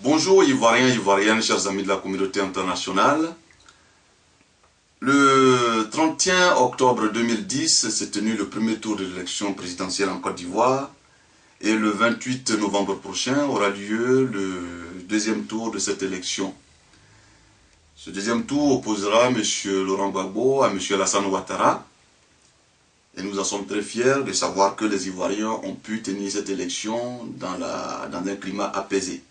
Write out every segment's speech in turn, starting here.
Bonjour Ivoiriens, Ivoiriennes, chers amis de la communauté internationale. Le 31 octobre 2010 s'est tenu le premier tour de l'élection présidentielle en Côte d'Ivoire et le 28 novembre prochain aura lieu le deuxième tour de cette élection. Ce deuxième tour opposera M. Laurent Gbagbo à M. Alassane Ouattara et nous en sommes très fiers de savoir que les Ivoiriens ont pu tenir cette élection dans un climat apaisé.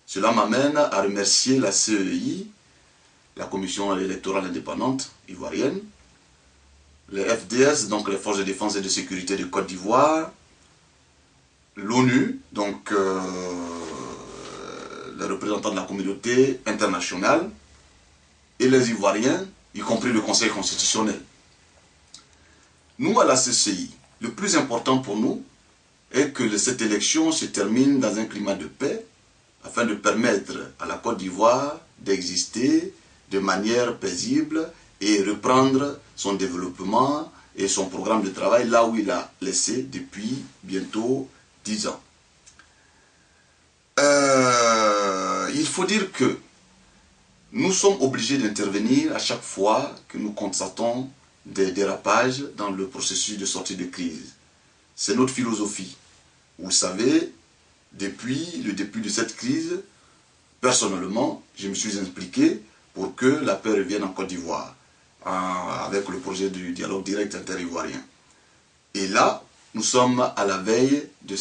Cela m'amène à remercier la CEI, la Commission électorale indépendante ivoirienne, les FDS, donc les Forces de défense et de sécurité de Côte d'Ivoire, l'ONU, donc les représentants de la communauté internationale, et les Ivoiriens, y compris le Conseil constitutionnel. Nous, à la CCI, le plus important pour nous est que cette élection se termine dans un climat de paix, afin de permettre à la Côte d'Ivoire d'exister de manière paisible et reprendre son développement et son programme de travail là où il a laissé depuis bientôt 10 ans. Il faut dire que nous sommes obligés d'intervenir à chaque fois que nous constatons des dérapages dans le processus de sortie de crise. C'est notre philosophie. Vous savez, depuis le début de cette crise, personnellement, je me suis impliqué pour que la paix revienne en Côte d'Ivoire, avec le projet du dialogue direct inter-ivoirien. Et là, nous sommes à la veille de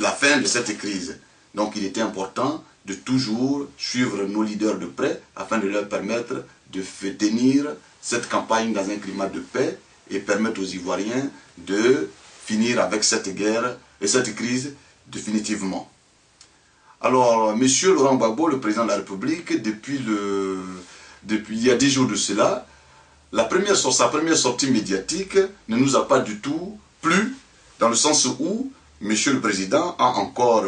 la fin de cette crise. Donc il était important de toujours suivre nos leaders de près, afin de leur permettre de tenir cette campagne dans un climat de paix et permettre aux Ivoiriens de finir avec cette guerre et cette crise définitivement. Alors, M. Laurent Gbagbo, le président de la République, depuis il y a 10 jours de cela, sa première sortie médiatique ne nous a pas du tout plu, dans le sens où M. le Président a encore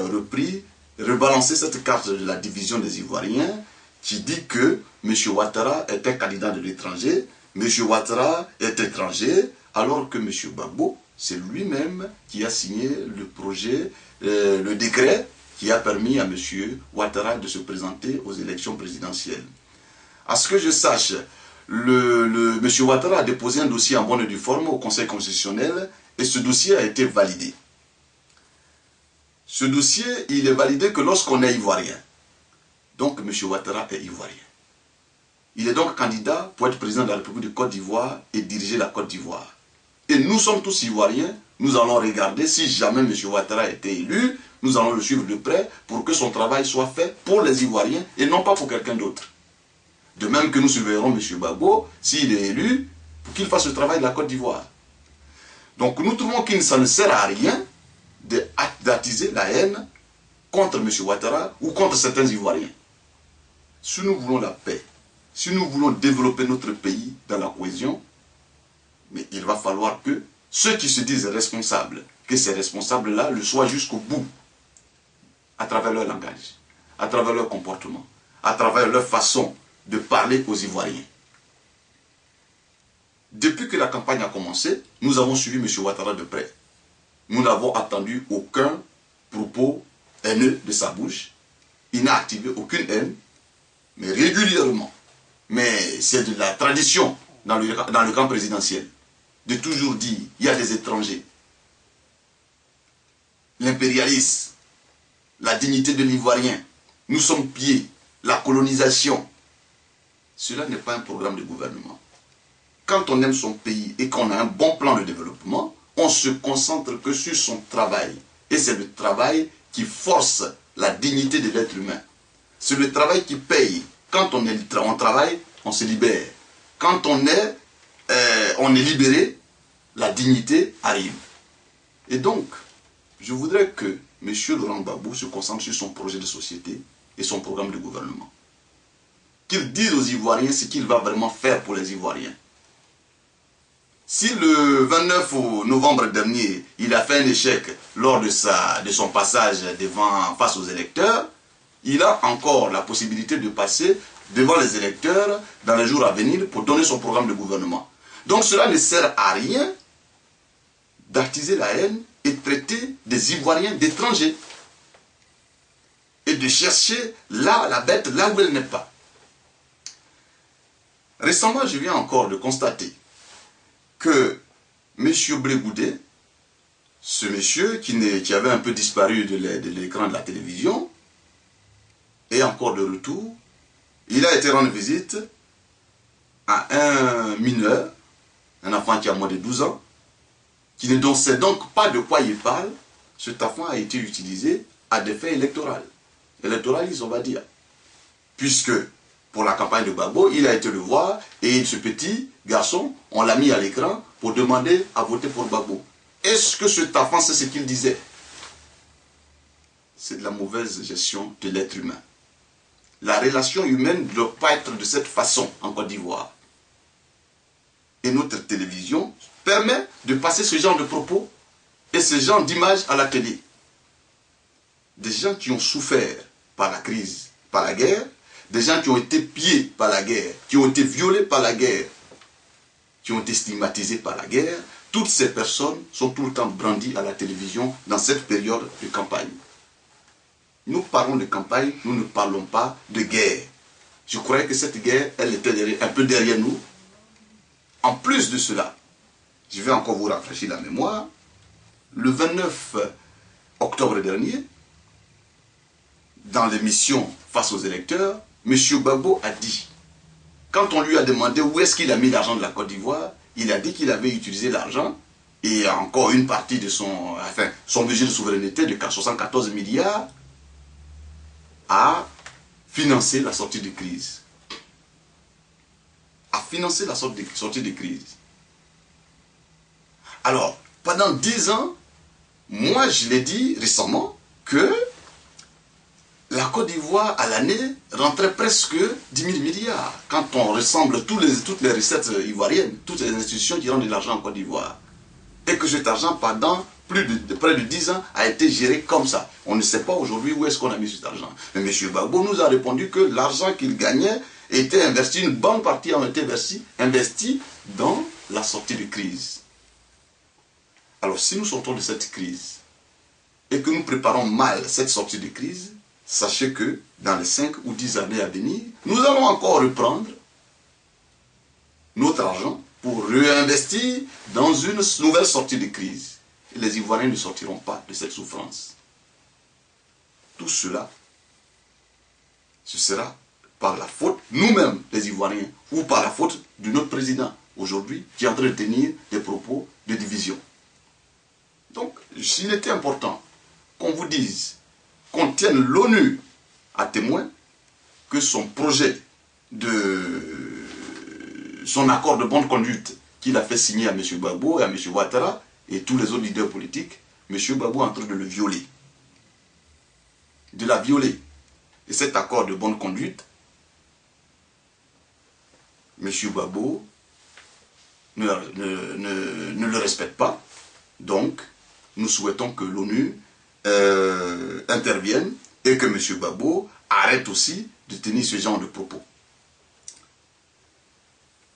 rebalancé cette carte de la division des Ivoiriens, qui dit que M. Ouattara est un candidat de l'étranger, M. Ouattara est étranger, alors que M. Gbagbo, c'est lui-même qui a signé le projet, le décret qui a permis à M. Ouattara de se présenter aux élections présidentielles. À ce que je sache, M. Ouattara a déposé un dossier en bonne et due forme au Conseil constitutionnel et ce dossier a été validé. Ce dossier, il est validé que lorsqu'on est ivoirien. Donc M. Ouattara est ivoirien. Il est donc candidat pour être président de la République de Côte d'Ivoire et diriger la Côte d'Ivoire. Et nous sommes tous ivoiriens, nous allons regarder si jamais M. Ouattara a été élu, nous allons le suivre de près pour que son travail soit fait pour les Ivoiriens et non pas pour quelqu'un d'autre. De même que nous surveillerons M. Gbagbo, s'il est élu, pour qu'il fasse le travail de la Côte d'Ivoire. Donc nous trouvons que ça ne sert à rien d'attiser la haine contre M. Ouattara ou contre certains Ivoiriens. Si nous voulons la paix, si nous voulons développer notre pays dans la cohésion, mais il va falloir que ceux qui se disent responsables, que ces responsables-là le soient jusqu'au bout, à travers leur langage, à travers leur comportement, à travers leur façon de parler aux Ivoiriens. Depuis que la campagne a commencé, nous avons suivi M. Ouattara de près. Nous n'avons attendu aucun propos haineux de sa bouche. Il n'a activé aucune haine, mais régulièrement. Mais c'est de la tradition dans le camp présidentiel de toujours dire il y a des étrangers. L'impérialisme, la dignité de l'Ivoirien, nous sommes pillés, la colonisation. Cela n'est pas un programme de gouvernement. Quand on aime son pays et qu'on a un bon plan de développement, on se concentre que sur son travail. Et c'est le travail qui force la dignité de l'être humain. C'est le travail qui paye. Quand on travaille, on se libère. Quand on est libéré, la dignité arrive. Et donc, je voudrais que M. Laurent Gbagbo se concentre sur son projet de société et son programme de gouvernement. Qu'il dise aux Ivoiriens ce qu'il va vraiment faire pour les Ivoiriens. Si le 29 novembre dernier, il a fait un échec lors de son passage face aux électeurs, il a encore la possibilité de passer devant les électeurs dans les jours à venir pour donner son programme de gouvernement. Donc cela ne sert à rien d'attiser la haine et traiter des Ivoiriens d'étrangers. Et de chercher là, la bête là où elle n'est pas. Récemment, je viens encore de constater que M. Blé-Goudet, ce monsieur qui avait un peu disparu de l'écran de la télévision, est encore de retour. Il a été rendre visite à un mineur, un enfant qui a moins de 12 ans, qui ne sait donc pas de quoi il parle. Cet enfant a été utilisé à des fins électoralistes, on va dire. Puisque, pour la campagne de Gbagbo, il a été le voir, et ce petit garçon, on l'a mis à l'écran pour demander à voter pour Gbagbo. Est-ce que cet enfant sait ce qu'il disait? C'est de la mauvaise gestion de l'être humain. La relation humaine ne doit pas être de cette façon en Côte d'Ivoire. Et notre télévision permet de passer ce genre de propos et ce genre d'images à la télé. Des gens qui ont souffert par la crise, par la guerre, des gens qui ont été pillés par la guerre, qui ont été violés par la guerre, qui ont été stigmatisés par la guerre, toutes ces personnes sont tout le temps brandies à la télévision dans cette période de campagne. Nous parlons de campagne, nous ne parlons pas de guerre. Je croyais que cette guerre, elle était un peu derrière nous. En plus de cela, je vais encore vous rafraîchir la mémoire, le 29 octobre dernier, dans l'émission Face aux électeurs, M. Gbagbo a dit, quand on lui a demandé où est-ce qu'il a mis l'argent de la Côte d'Ivoire, il a dit qu'il avait utilisé l'argent et encore une partie de son budget de souveraineté de 74 milliards à financer la sortie de crise. À financer la sortie de crise. Alors, pendant 10 ans, moi je l'ai dit récemment que la Côte d'Ivoire à l'année rentrait presque 10 000 milliards. Quand on ressemble toutes les recettes ivoiriennes, toutes les institutions qui rendent de l'argent en Côte d'Ivoire. Et que cet argent pendant près de 10 ans a été géré comme ça. On ne sait pas aujourd'hui où est-ce qu'on a mis cet argent. Mais M. Gbagbo nous a répondu que l'argent qu'il gagnait était investi, une bonne partie a été investie dans la sortie de crise. Alors si nous sortons de cette crise et que nous préparons mal cette sortie de crise, sachez que dans les 5 ou 10 années à venir, nous allons encore reprendre notre argent pour réinvestir dans une nouvelle sortie de crise. Et les Ivoiriens ne sortiront pas de cette souffrance. Tout cela, ce sera par la faute, nous-mêmes les Ivoiriens, ou par la faute de notre président, aujourd'hui, qui est en train de tenir des propos de division. Donc, s'il était important qu'on vous dise, qu'on tienne l'ONU à témoin, que son projet son accord de bonne conduite qu'il a fait signer à M. Gbagbo et à M. Ouattara et tous les autres leaders politiques, M. Gbagbo est en train de le violer. De la violer. Et cet accord de bonne conduite, M. Gbagbo ne le respecte pas. Donc, nous souhaitons que l'ONU intervienne et que M. Gbagbo arrête aussi de tenir ce genre de propos.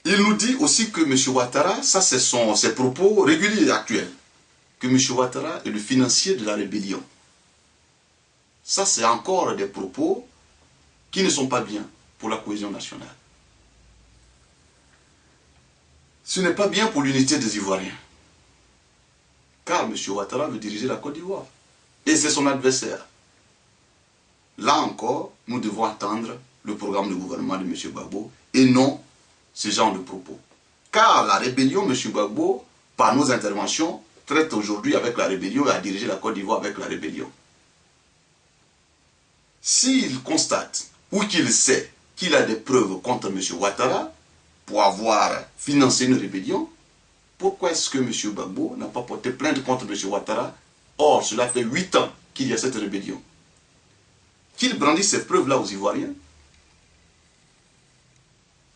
Il nous dit aussi que M. Ouattara, ça c'est ses propos réguliers et actuels, que M. Ouattara est le financier de la rébellion. Ça c'est encore des propos qui ne sont pas bien pour la cohésion nationale. Ce n'est pas bien pour l'unité des Ivoiriens. Car M. Ouattara veut diriger la Côte d'Ivoire. Et c'est son adversaire. Là encore, nous devons attendre le programme de gouvernement de M. Gbagbo et non ce genre de propos. Car la rébellion, M. Gbagbo, par nos interventions, traite aujourd'hui avec la rébellion et a dirigé la Côte d'Ivoire avec la rébellion. S'il constate ou qu'il sait qu'il a des preuves contre M. Ouattara pour avoir financé une rébellion, pourquoi est-ce que M. Gbagbo n'a pas porté plainte contre M. Ouattara? Or, cela fait 8 ans qu'il y a cette rébellion. Qu'il brandisse ces preuves-là aux Ivoiriens.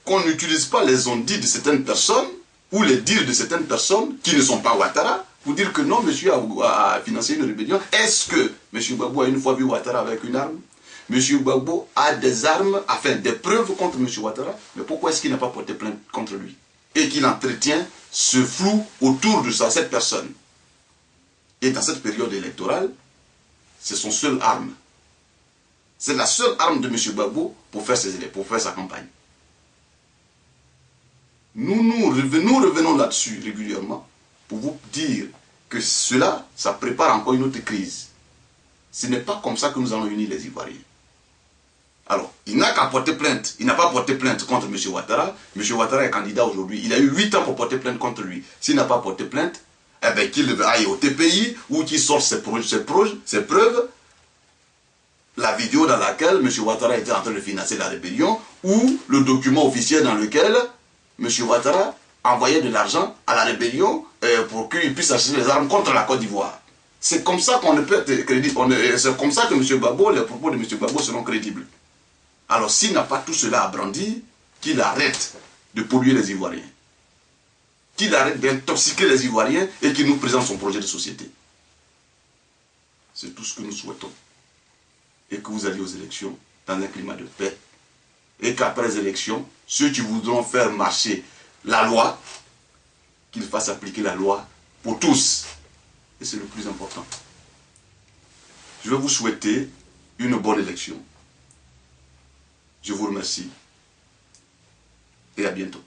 Qu'on n'utilise pas les on-dit de certaines personnes ou les dires de certaines personnes qui ne sont pas Ouattara pour dire que non, monsieur a financé une rébellion. Est-ce que M. Gbagbo a une fois vu Ouattara avec une arme? M. Gbagbo a des armes, des preuves contre M. Ouattara, mais pourquoi est-ce qu'il n'a pas porté plainte contre lui? Et qu'il entretient ce flou autour de cette personne. Et dans cette période électorale, c'est son seul arme. C'est la seule arme de M. Gbagbo pour faire sa campagne. Nous revenons là-dessus régulièrement pour vous dire que cela, ça prépare encore une autre crise. Ce n'est pas comme ça que nous allons unir les Ivoiriens. Alors, il n'a qu'à porter plainte. Il n'a pas porté plainte contre M. Ouattara. M. Ouattara est candidat aujourd'hui. Il a eu 8 ans pour porter plainte contre lui. S'il n'a pas porté plainte, eh bien, qu'il aille au TPI ou qu'il sorte ses preuves. La vidéo dans laquelle M. Ouattara était en train de financer la rébellion ou le document officiel dans lequel M. Ouattara envoyait de l'argent à la rébellion pour qu'il puisse acheter des armes contre la Côte d'Ivoire. C'est comme ça qu'on ne peut être crédible. C'est comme ça que M. Gbagbo, les propos de M. Gbagbo seront crédibles. Alors s'il n'a pas tout cela à brandir, qu'il arrête de polluer les Ivoiriens. Qu'il arrête d'intoxiquer les Ivoiriens et qu'il nous présente son projet de société. C'est tout ce que nous souhaitons. Et que vous alliez aux élections dans un climat de paix. Et qu'après les élections, ceux qui voudront faire marcher la loi, qu'ils fassent appliquer la loi pour tous. Et c'est le plus important. Je vais vous souhaiter une bonne élection. Je vous remercie et à bientôt.